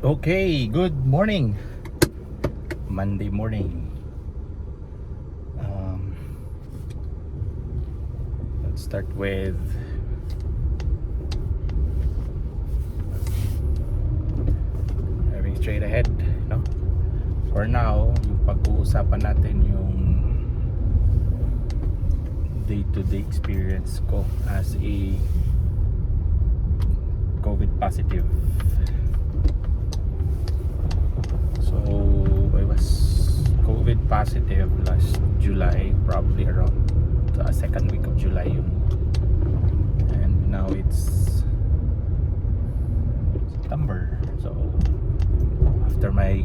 Okay, good morning. Monday morning. Um, let's start with having straight ahead, no? For now, yung pag-uusapan natin yung day-to-day experience ko as a COVID positive. So I was COVID positive last July, probably around the second week of July yun. And now it's September. So after my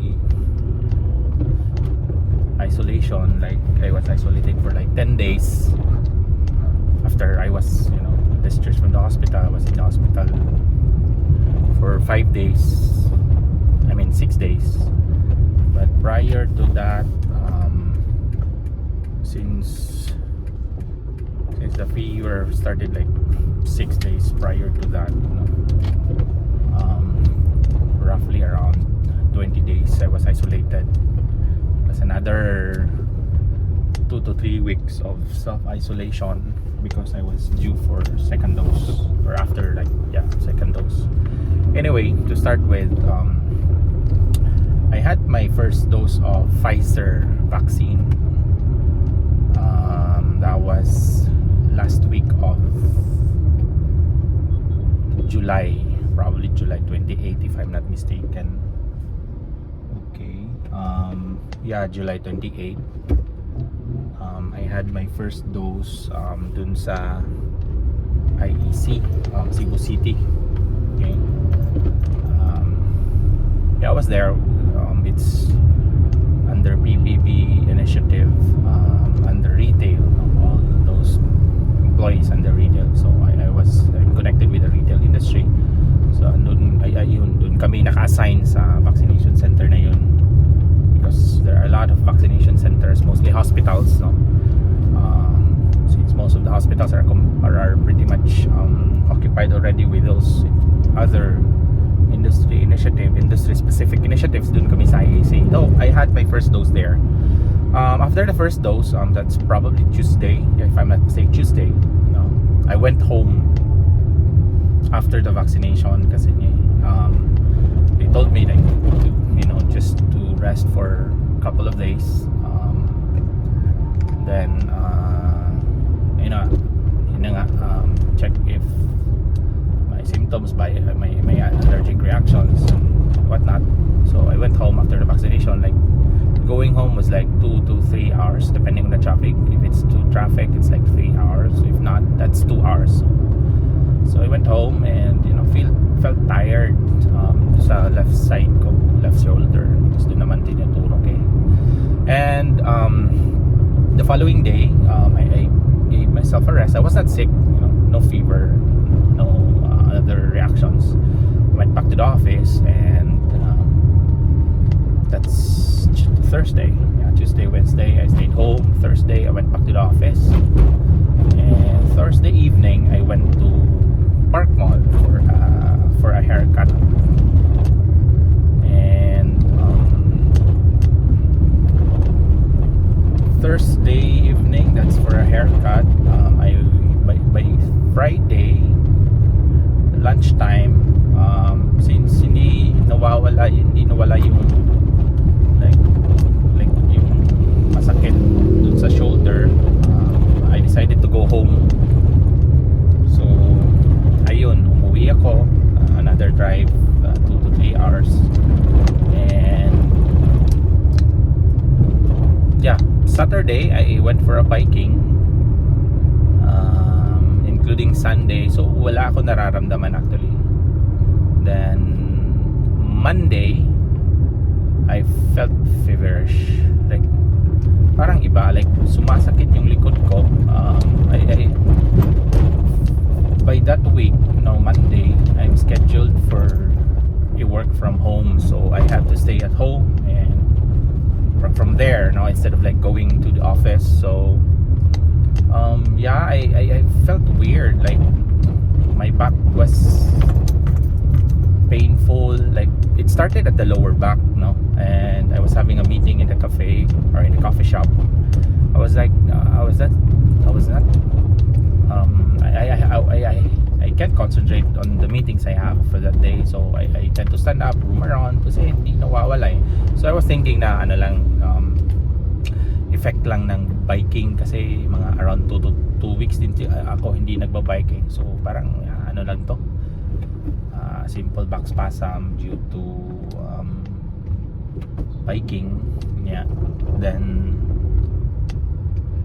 isolation, like I was isolated for like 10 days. After I was, discharged from the hospital, I was in the hospital for 5 days. I mean 6 days. But prior to that, since the fever started like 6 days prior to that, roughly around 20 days I was isolated. Plus another 2 to 3 weeks of self-isolation because I was due for second dose, or after second dose. Anyway, to start with, I had my first dose of Pfizer vaccine. That was last week of July, probably July 28 if I'm not mistaken. Okay. July 28. I had my first dose dun sa IEC, Cebu City. Okay. I was there. It's under PPP initiative, under retail, all those employees under retail. So I'm connected with the retail industry. So dun kami naka-assign sa vaccination center na yun, because there are a lot of vaccination centers, mostly hospitals, no? Since most of the hospitals are pretty much occupied already with those other industry specific initiatives, dun kami sa IAC. I had my first dose there. After the first dose, that's probably Tuesday, if I'm not mistaken, Tuesday, I went home after the vaccination kasi they told me like just to rest for a couple of days, then check if my symptoms, by my allergic reactions and whatnot. So I went home after the vaccination. Like, going home was like 2 to 3 hours depending on the traffic. If it's traffic, it's like 3 hours. If not, that's 2 hours. So I went home and felt tired sa left side ko, left shoulder, because doon naman tinuturok eh. And the following day, I gave myself a rest. I was not sick, no fever, no other reactions. Went back to the office, and that's Thursday. Tuesday, Wednesday I stayed home. Thursday I went back to the office, and Thursday evening I went to Park Mall for a haircut. And Thursday evening, that's for a haircut. By Friday lunchtime, since hindi nawala yung like yung masakit dun sa shoulder, I decided to go home. So ayun, umuwi ako, another drive, 2 to 3 hours. And Saturday I went for a biking, including Sunday. So wala ako nararamdaman actually. Then Monday I felt feverish, like parang iba, like sumasakit yung likod ko. By that week, Monday, I'm scheduled for a work from home, so I have to stay at home and work from there instead of like going to the office. So I felt weird, like my back was painful, like started at the lower back, no, and I was having a meeting in the cafe or in the coffee shop. I was like, I was not I can't concentrate on the meetings I have for that day, so I tend to stand up, roam around kasi hindi nawawala eh. So I was thinking na ano lang, effect lang ng biking kasi mga around 2 weeks din ako hindi nagbabike eh. So parang ano lang to, simple back spasm due to biking. Yeah. Then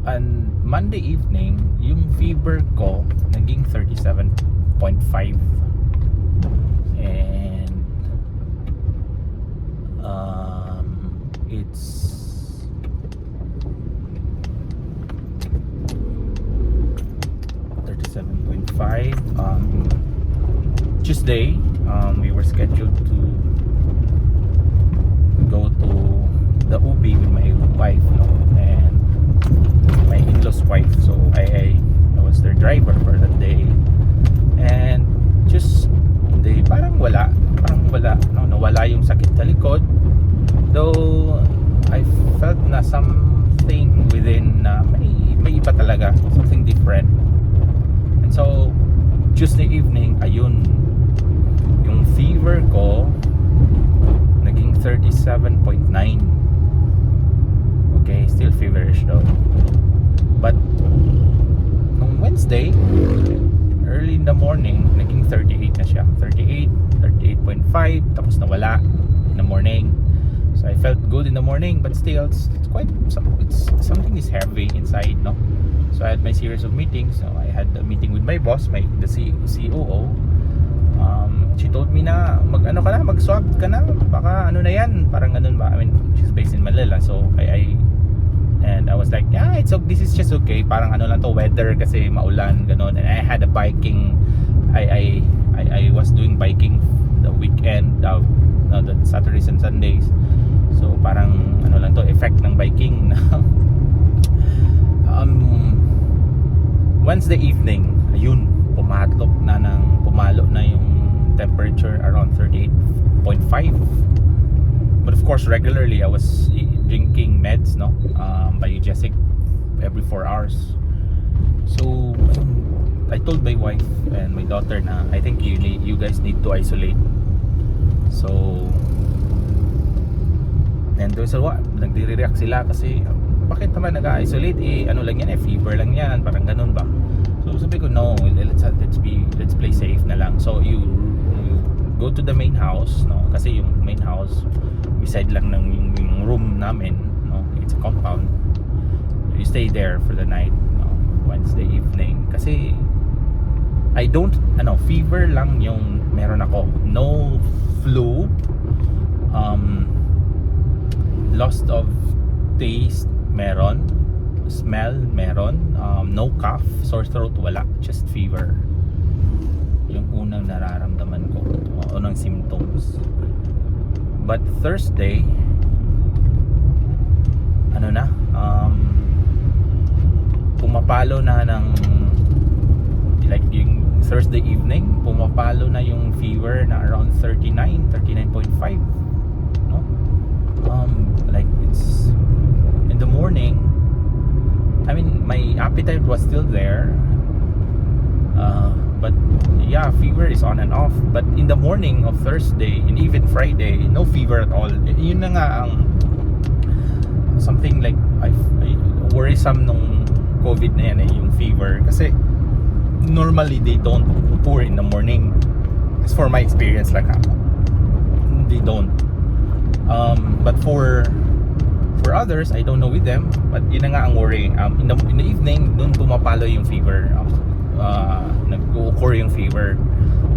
on Monday evening, yung fever ko naging 37.5 and it's Tuesday, we were scheduled to go to the UB with my wife, no? And my in-laws wife, so I was their driver for that day. And just parang wala, no, nawala yung sakit sa likod, though I felt na something within na may iba talaga, something different. And so Tuesday evening, ayun, yung fever ko naging 37.9. Okay, still feverish though. But nung Wednesday, early in the morning, naging 38 na siya. 38.5, tapos nawala in the morning. So I felt good in the morning, but still it's something is heavy inside, no? So I had my series of meetings. So I had a meeting with my boss, the COO. She told me na mag-swab ka na, baka ano na yan, parang ganun ba. I mean, she's based in Manila, so I was like, yeah, this is just okay, parang ano lang to, weather kasi maulan, ganun. And I had a biking, I was doing biking the weekend, the Saturdays and Sundays. So parang ano lang to, effect ng biking. Wednesday evening, ayun, pumalo na yung temperature around 38.5. But of course, regularly I was drinking meds, no, biogesic every 4 hours. So I told my wife and my daughter na I think you guys need to isolate. So and there's nagre-react sila kasi bakit naman nag-isolate ano lang yan fever lang yan, parang ganun ba. So sabi ko no, let's play safe na lang. So you go to the main house, no, kasi yung main house beside lang ng yung room namin, no, it's a compound. You stay there for the night, no, Wednesday evening kasi fever lang yung meron ako, no flu, loss of taste meron, smell meron, no cough, sore throat wala, just fever. Yung unang nararamdaman ko, unang symptoms. But Thursday, pumapalo na ng like yung Thursday evening, pumapalo na yung fever na around 39.5, no? Like it's in the morning, I mean my appetite was still there, but yeah, fever is on and off. But in the morning of Thursday and even Friday, no fever at all. Yun na nga ang something like I worrisome nung COVID na yan yung fever, kasi normally they don't pour in the morning. As for my experience lang they don't, but for others, I don't know with them, but yun na nga ang worry. In the evening, dun pumapalo yung fever, nag-occur yung fever.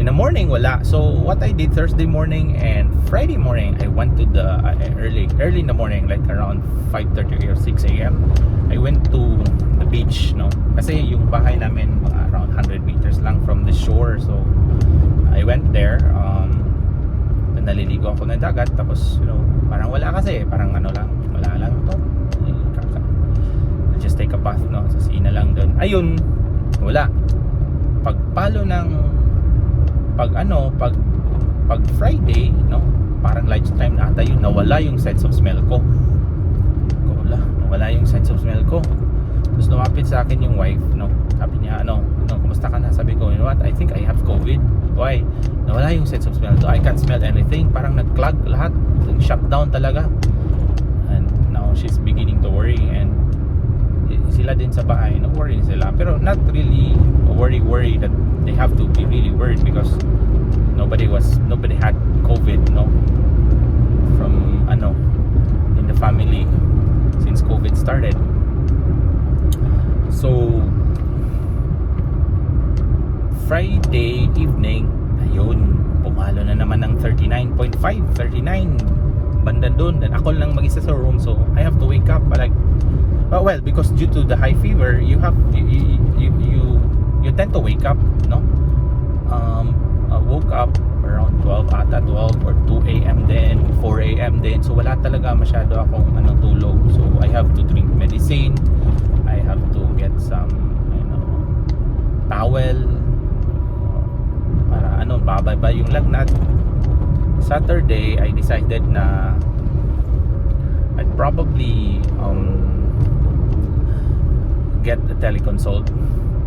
In the morning, wala. So what I did Thursday morning and Friday morning, I went to the early in the morning, like around 5:30 or 6 a.m. I went to the beach, no? Kasi yung bahay namin around 100 meters lang from the shore. So I went there, naliligo ako ng dagat, tapos parang wala kasi, parang wala lang to. Just take a bath, no? Sa sina lang doon. Ayun, wala. Pagpalo ng pag Friday, no? parang lunchtime na ata yun, nawala yung sense of smell ko. Nawala yung sense of smell ko. Tapos lumapit sa akin yung wife, no? Sabi niya, kumusta ka na? Sabi ko, you know what? I think I have COVID. Why? Nawala yung sense of smell. So I can't smell anything. Parang nag-clog lahat. Shut down talaga. And now she's beginning to worry. And sila din sa bahay, worry sila. Pero not really worry that they have to be really worried because nobody had COVID, no? From in the family since COVID started. So Friday evening, ayun, pumalo na naman ng 39.5, 39 banda doon. Then ako lang mag-isa sa room, so I have to wake up like, well, because due to the high fever, you tend to wake up, no? I woke up around 12 or 2 a.m. then 4 a.m. then, so wala talaga masyado akong tulog. So I have to drink medicine, I have to get some towel para bababa yung lagnat. Saturday I decided na I'd probably get a teleconsult,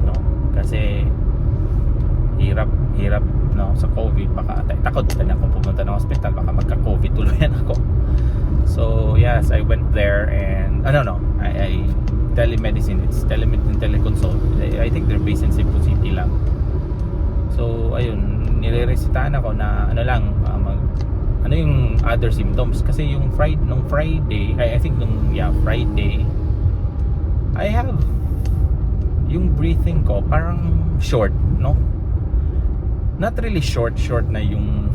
no? Kasi hirap sa COVID, baka takot na ako pumunta ng hospital, baka magka-COVID tuluyan ako. So yes, I went there and I telemedicine, it's teleconsult. I think they're based in Cebu City lang. So ayun, nireresitahan ako na yung other symptoms kasi yung Friday, I think Friday, I have yung breathing ko parang short, no? Not really short na yung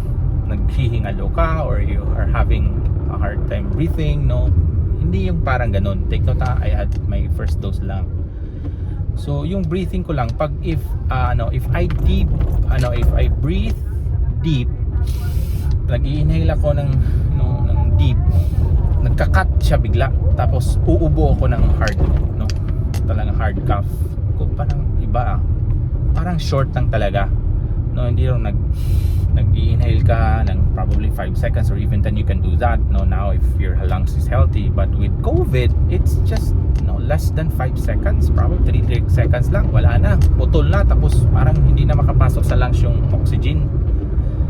naghihingalo ka or you are having a hard time breathing, no? Hindi yung parang ganun. Take note, I had my first dose lang. So yung breathing ko lang, pag if I breathe deep, nag-i-inhale ako ng deep, nagka-cut siya bigla, tapos uubo ako ng hard, no? Talagang hard cough ko, parang iba, parang short lang talaga, no? Hindi lang nag-i-inhale ka ng probably 5 seconds or even 10, you can do that, no? Now if your lungs is healthy, but with COVID it's just less than 5 seconds, probably 3 seconds lang, wala na, putol na, tapos parang hindi na makapasok sa lungs yung oxygen.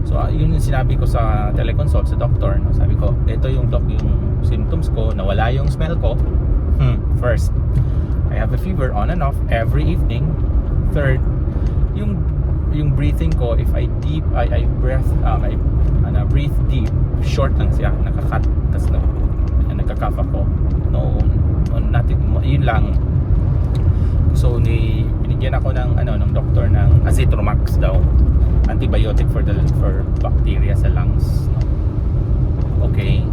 So yun yung sinabi ko sa teleconsult sa doctor, no? Sabi ko, ito yung symptoms ko, nawala yung smell ko. First, I have a fever on and off every evening. Third, yung breathing ko, if I breathe deep, short lang siya, nakakat, tas nagka-cough ako. Nothing, yun lang. So binigyan ako ng doctor ng Azithromycin daw, antibiotic for bacteria sa lungs. Okay,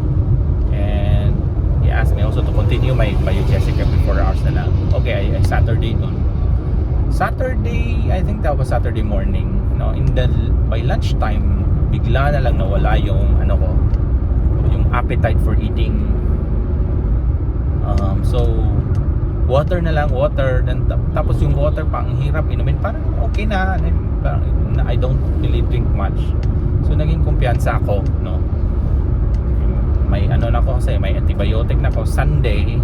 and he asked me also to continue my biogesic every 4 hours na lang. Okay, Saturday, I think that was Saturday morning, no? By lunchtime, bigla na lang nawala yung yung appetite for eating. So water na lang, then tapos yung water pang hirap inumin, parang okay na, I don't really drink much. So naging kumpiyansa ako, no? May kasi may antibiotic na ako. Sunday,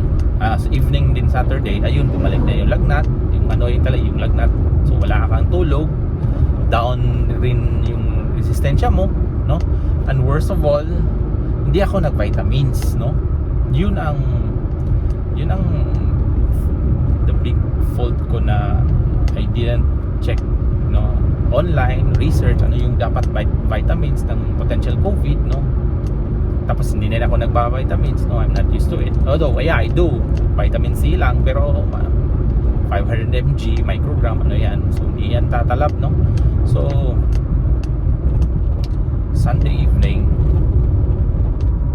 evening din Saturday, ayun, bumalik na yung lagnat, yung lagnat. So wala kang tulog, down rin yung resistensya mo, no? And worst of all, hindi ako nag-vitamins, no? Yun ang the big fault ko, na I didn't check, no, online research yung dapat vitamins ng potential COVID, no? Tapos hindi na ako nagba-vitamins, no? I'm not used to it. Although I do vitamin C lang, pero 500 mg microgram, yan, so hindi yan tatalab, no? So Sunday evening,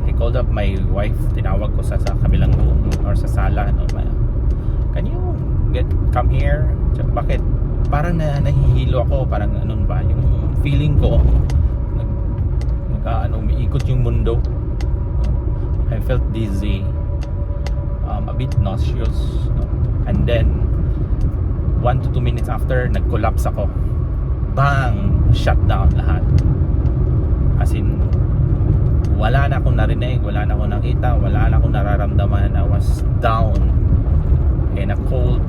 I called up my wife, tinawag ko sa kabilang room or sa sala, no? Can you come here? Bakit? Parang nahihilo ako, parang ba, yung feeling ko umiikot yung mundo. I felt dizzy, a bit nauseous, no? And then 1 to 2 minutes after, nag-collapse ako. Bang! Shut down lahat. As in, wala na akong narinig, wala na akong nakita, wala na akong nararamdaman. I was down in a cold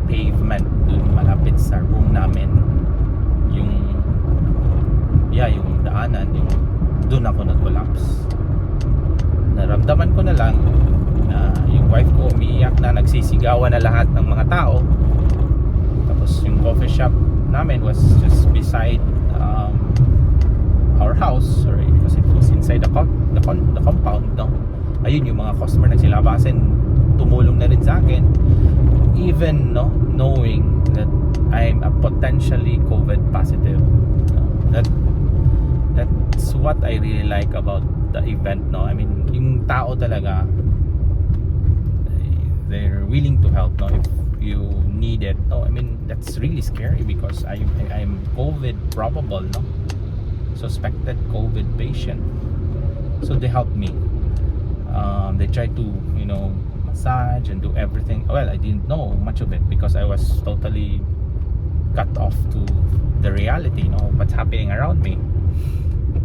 pavement dun malapit sa room namin. Yung daanan, dun ako nag-collapse. Naramdaman ko na lang na yung wife ko umiiyak na, nagsisigawan na lahat ng mga tao. Tapos yung coffee shop namin was just beside our house, or because it was inside the compound, no? Ayun, yung mga customer nagsilabasin, tumulong na rin sa akin, even knowing that I'm a potentially COVID positive. That's what I really like about the event, no? I mean, yung tao talaga, they're willing to help, no, if you need it. No, I mean, that's really scary because I'm COVID probable, no, suspected COVID patient. So they helped me. They tried to massage and do everything. Well, I didn't know much of it because I was totally cut off to the reality, what's happening around me.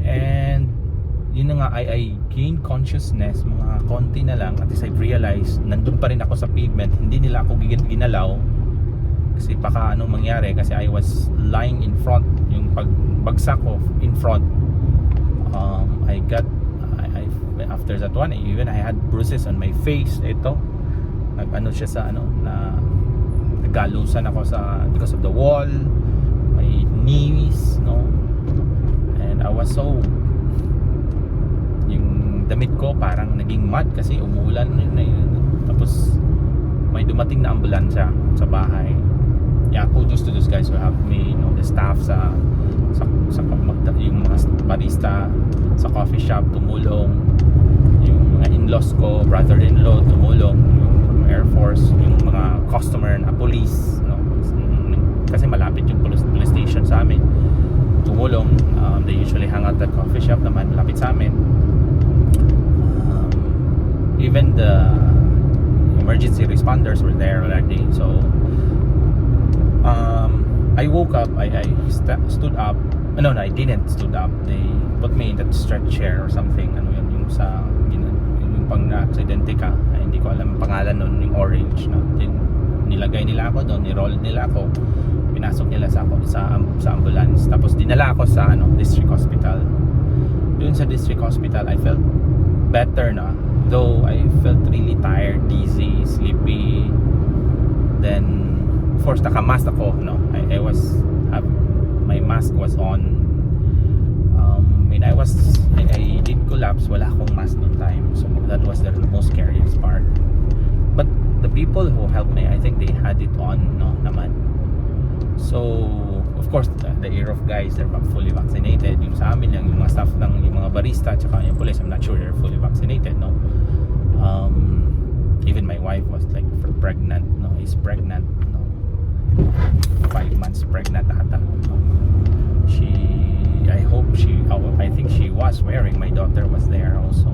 And yun na nga, I gained consciousness mga konti na lang. At least I realized nandun pa rin ako sa pavement, hindi nila ako ginalaw kasi baka anong mangyari, kasi I was lying in front. Yung pagbagsak ko in front, I after that one, even I had bruises on my face. Ito, nag-ano siya sa na nagalusan ako because of the wall, my knees, and I was so, yung damit ko parang naging mud kasi umuulan yun. Tapos may dumating na ambulansya sa bahay. Yeah, kudos to those guys who helped me, the staff sa yung mga barista sa coffee shop tumulong, yung mga in-laws ko, brother-in-law tumulong, yung Air Force, yung mga customer na police, kasi malapit yung police station sa amin, tumulong. They usually hang out at coffee shop naman malapit sa amin. Even the emergency responders were there already. So I woke up, I stood up. No, I didn't stood up. They put me in that stretch chair or something. Yung sa yung pang na-aksidente ka, hindi ko alam ang pangalan nun, yung orange, nilagay nila ako doon, ni-roll nila ako, pinasok nila sa ambulance. Tapos dinala ako sa district hospital. Doon sa district hospital, I felt better na, though I felt really tired, dizzy, sleepy. Then of course naka-mask ako, my mask was on. When I did collapse, wala akong mask noong time, so that was the most scariest part. But the people who helped me, I think they had it on, naman. So of course the Air of guys, they're fully vaccinated. Yung sa amin yung mga staff ng yung mga barista tsaka yung police, I'm not sure they're fully vaccinated, even my wife was like pregnant, is pregnant, 5 months pregnant ata. I think she was wearing, my daughter was there also.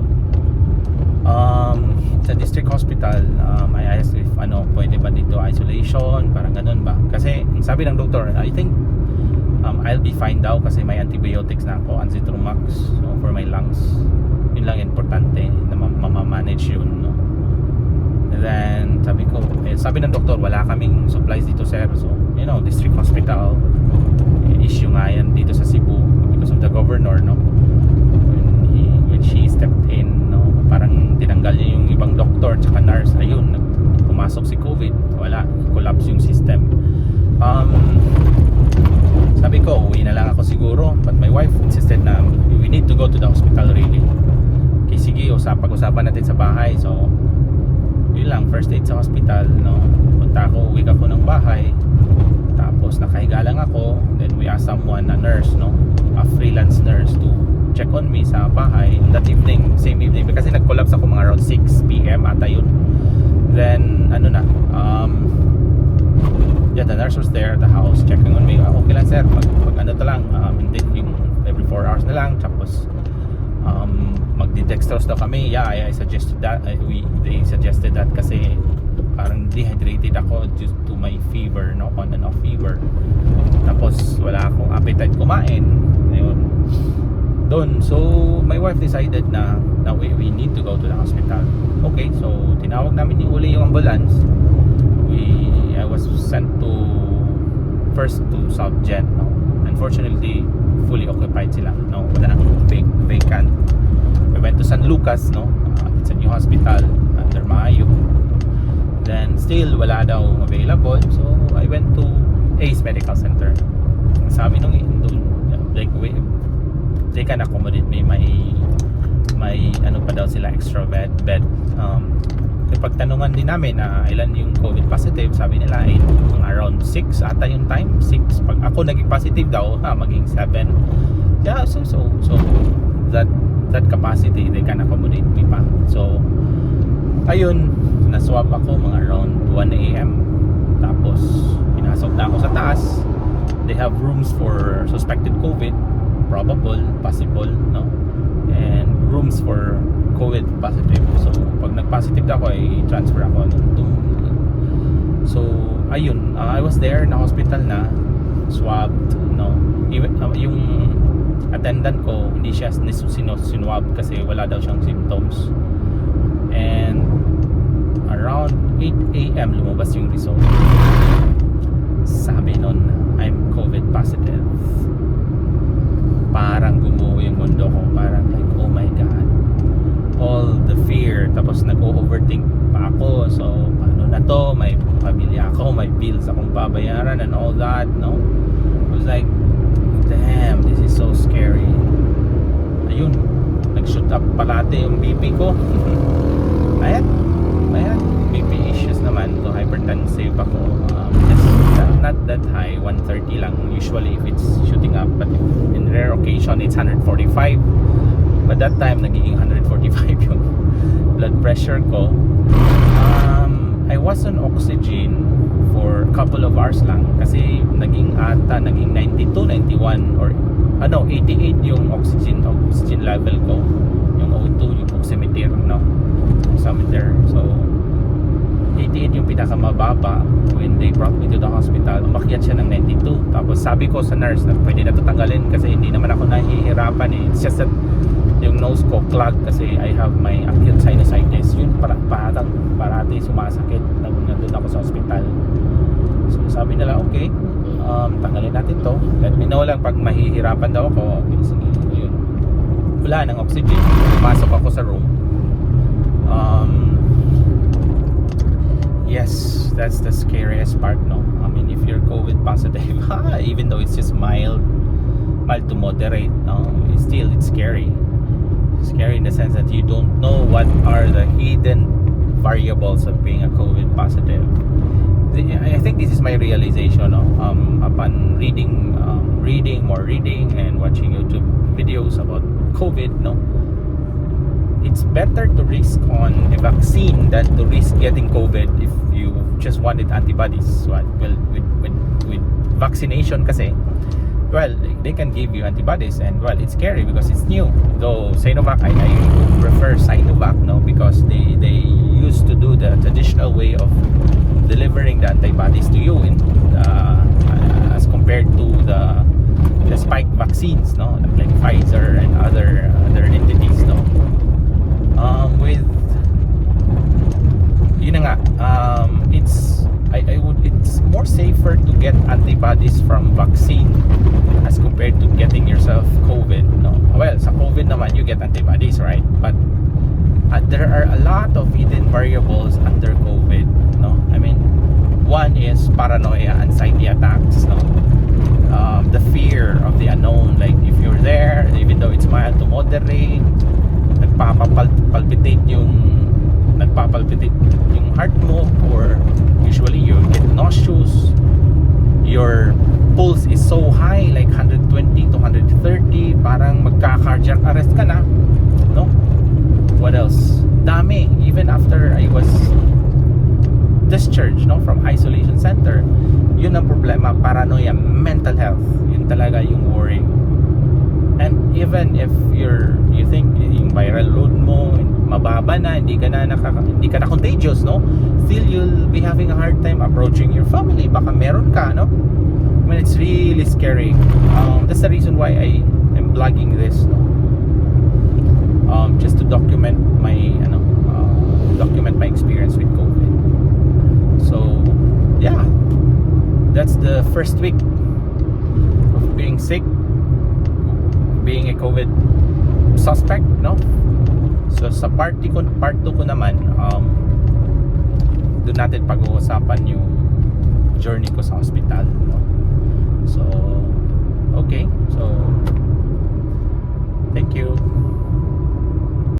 Sa district hospital, I asked if pwede ba dito isolation, parang ganun ba, kasi sabi ng doktor, I think I'll be fine daw kasi may antibiotics na ako, Azithromycin, for my lungs. Yun lang importante na mamamanage yun, And then sabi ng doktor, wala kaming supplies dito, sir. So district hospital, issue nga yan dito sa Cebu because of the governor, when she stepped in, parang tinanggal niya yung ibang doktor tsaka nurse. Ayun, pumasok si COVID, wala, collapse yung system. Sabi ko, uwi na lang ako siguro, but my wife insisted na we need to go to the hospital really. Okay, sige, pag-usapan natin sa bahay. So yun lang, first aid sa hospital, punta ako, uwi ako ng bahay, tapos nakahiga lang ako. Then we asked someone, a nurse, a freelance nurse, to check on me sa bahay that evening, same evening, kasi nag-collapse ako mga around 6 PM ata yun. Then the nurse was there at the house checking on me. Okay lang, sir, hindi, yung every 4 hours na lang, tapos magdi-dextrose daw kami. Yeah, I suggested that. They suggested that kasi parang dehydrated ako due to my fever, on and off fever. Tapos wala akong appetite kumain. Ayun. doon. So my wife decided na we need to go to the hospital. Okay, so tinawag namin uli yung ambulance. I was sent to first to South Gen, no. Unfortunately, fully occupied sila, no. Wala nang vacant. We went to San Lucas, no. It's a new hospital under Maayo. Then still wala daw available. So I went to Ace Medical Center. Sabi nung doon, like they can accommodate me, may ano pa daw sila, extra bed. Pagtanungan din namin na ilan yung COVID positive, sabi nila ay around 6 ata yung time, 6. Pag ako naging positive daw, maging 7. Yeah, so that capacity they can accommodate me pa. So ayun, naswab ako mga around 1 AM. Tapos pinasok na ako sa taas. They have rooms for suspected COVID, probable, possible, no, and rooms for COVID positive. So pag nag-positive ako, ay transfer ako so ayun, I was there na hospital na, swabbed, no. Even yung attendant ko, hindi siya sinwab kasi wala daw siyang symptoms. And around 8 AM lumabas yung result. Sabi nun, I'm COVID positive. Parang gumuho yung mundo ko. Parang like, oh my God, all the fear. Tapos nag-overthink pa ako. So paano na to, may pamilya ako, may bills akong babayaran and all that, no. It was like, damn, this is so scary. Ayun, nag-shoot up palate yung BP ko. Ayan, BP issues naman. So hypertensive ako. Not that high, 130 lang usually if it's shooting up, but in rare occasion it's 145. But that time nagiging 145 yung blood pressure ko. I was on oxygen for a couple of hours lang kasi naging 92, 91 or 88 yung oxygen level ko, yung O2, yung oximeter, no, oximeter. So 88 yung pinakamababa. When they brought me to the hospital, umakyat siya ng 92. Tapos sabi ko sa nurse na pwede na ito tanggalin kasi hindi naman ako nahihirapan eh. It's just that yung nose ko clogged kasi I have my acute sinusitis. Yun, parati sumasakit nung nandun ako sa hospital. So sabi nila, okay, tanggalin natin to. Let me know lang pag mahihirapan daw ako. Okay, sige, yun. Wala ng oxygen. Pumasok ako sa room. Yes, that's the scariest part, no. I mean, if you're COVID positive, even though it's just mild to moderate, no, it's scary. Scary in the sense that you don't know what are the hidden variables of being a COVID positive. I think this is my realization, no, upon reading and watching YouTube videos about COVID, no. It's better to risk on a vaccine than to risk getting COVID if you just wanted antibodies. Well, with vaccination kasi, well, they can give you antibodies and well, it's scary because it's new. Though Sinovac, I prefer Sinovac, no, because they used to do the traditional way of delivering the antibodies to you in as compared to the spike vaccines, no, like Pfizer and other entities, no. With yun na nga, it's more safer to get antibodies from vaccine as compared to getting yourself COVID, no. Well, sa COVID naman you get antibodies, right? But there are a lot of hidden variables under COVID, no. I mean, one is paranoia, anxiety attacks, no. The fear of the unknown, like if you're there, even though it's mild to moderate, nagpapalpitate yung heart mo, or usually you get nauseous, your pulse is so high, like 120 to 130, parang magka-cardiac arrest ka na, no. What else? Dami. Even after I was discharged, no, from isolation center, yun ang problema, paranoia, mental health, yun talaga yung worry. And even if you think yung viral load mo mababa na, hindi ka na contagious, no, still you'll be having a hard time approaching your family. Baka meron ka, no. I mean, it's really scary. That's the reason why I am vlogging this, no. that's the first week of being sick, being a COVID suspect, no? So sa part 2 ko naman, doon natin pag-uusapan yung journey ko sa hospital, no? So okay, so thank you.